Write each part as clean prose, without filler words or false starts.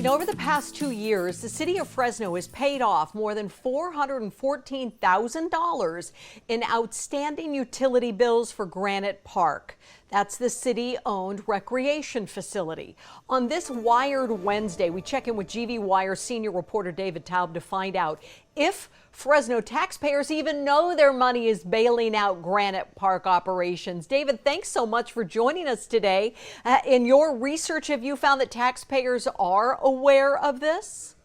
Over the past 2 years, the city of Fresno has paid off more than $414,000 in outstanding utility bills for Granite Park. That's the city-owned recreation facility. On this Wired Wednesday, we check in with GV Wire senior reporter David Taub to find out if Fresno taxpayers even know their money is bailing out Granite Park operations. David, thanks so much for joining us today. In your research, have you found that taxpayers are aware of this?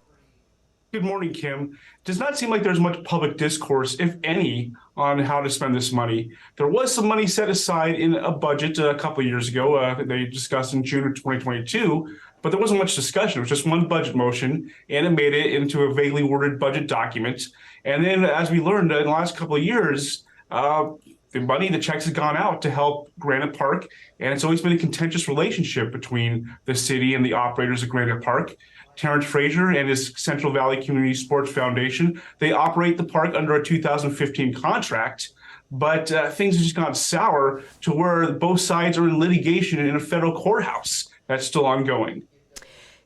Good morning, Kim. It does not seem like there's much public discourse, if any, on how to spend this money. There was some money set aside in a budget a couple of years ago. They discussed in June of 2022, but there wasn't much discussion. It was just one budget motion, and it made it into a vaguely worded budget document. And then, as we learned in the last couple of years, the checks have gone out to help Granite Park, and it's always been a contentious relationship between the city and the operators of Granite Park. Terrence Frazier and his Central Valley Community Sports Foundation, they operate the park under a 2015 contract, but things have just gone sour to where both sides are in litigation in a federal courthouse that's still ongoing.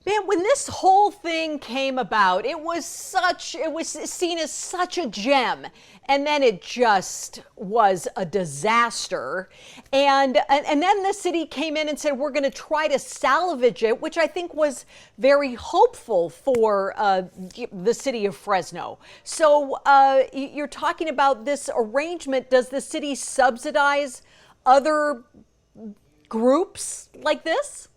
Man, when this whole thing came about, it was seen as such a gem, and then it just was a disaster. And then the city came in and said, we're going to try to salvage it, which I think was very hopeful for the city of Fresno. So you're talking about this arrangement. Does the city subsidize other groups like this?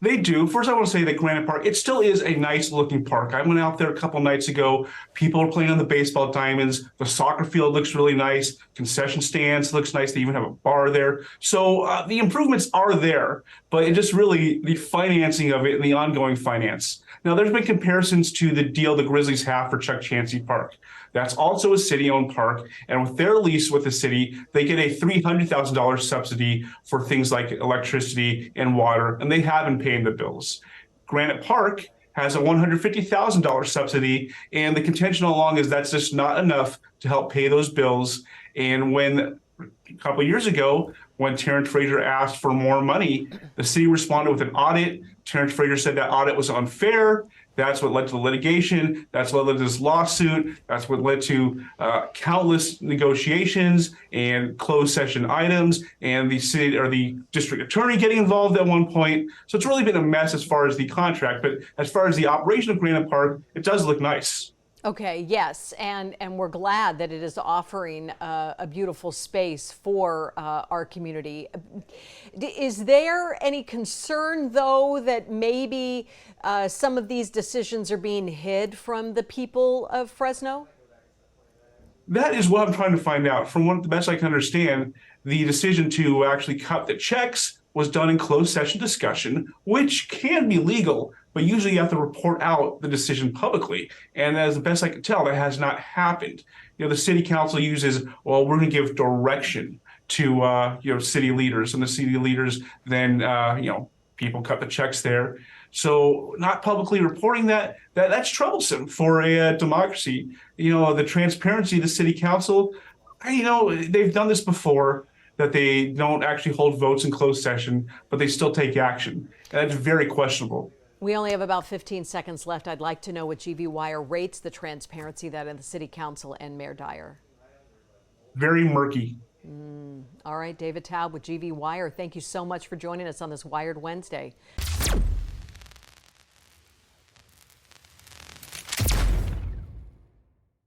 They do. First, I want to say that Granite Park, it still is a nice looking park. I went out there a couple nights ago. People are playing on the baseball diamonds. The soccer field looks really nice. Concession stands looks nice. They even have a bar there. So the improvements are there, but it just really the financing of it and the ongoing finance. Now, there's been comparisons to the deal the Grizzlies have for Chuck Chansey Park. That's also a city-owned park, and with their lease with the city, they get a $300,000 subsidy for things like electricity and water, and they have been paying the bills. Granite Park has a $150,000 subsidy, and the contention all along is that's just not enough to help pay those bills. And when a couple of years ago, when Terrence Frazier asked for more money, the city responded with an audit. Terrence Frazier said that audit was unfair. That's what led to the litigation. That's what led to this lawsuit. That's what led to countless negotiations and closed session items, and the city or the district attorney getting involved at one point. So it's really been a mess as far as the contract. But as far as the operation of Granite Park, it does look nice. Okay, yes, and we're glad that it is offering a beautiful space for our community. Is there any concern, though, that maybe some of these decisions are being hid from the people of Fresno? That is what I'm trying to find out. From the best I can understand, the decision to actually cut the checks was done in closed session discussion, which can be legal, but usually you have to report out the decision publicly. And as the best I can tell, that has not happened. The city council uses, well, we're going to give direction to, city leaders, and the city leaders then, people cut the checks there. So not publicly reporting that's troublesome for a democracy. The transparency of the city council, they've done this before, that they don't actually hold votes in closed session, but they still take action. And that's very questionable. We only have about 15 seconds left. I'd like to know what GV Wire rates the transparency that in the city council and Mayor Dyer. Very murky. All right, David Taub with GV Wire. Thank you so much for joining us on this Wired Wednesday.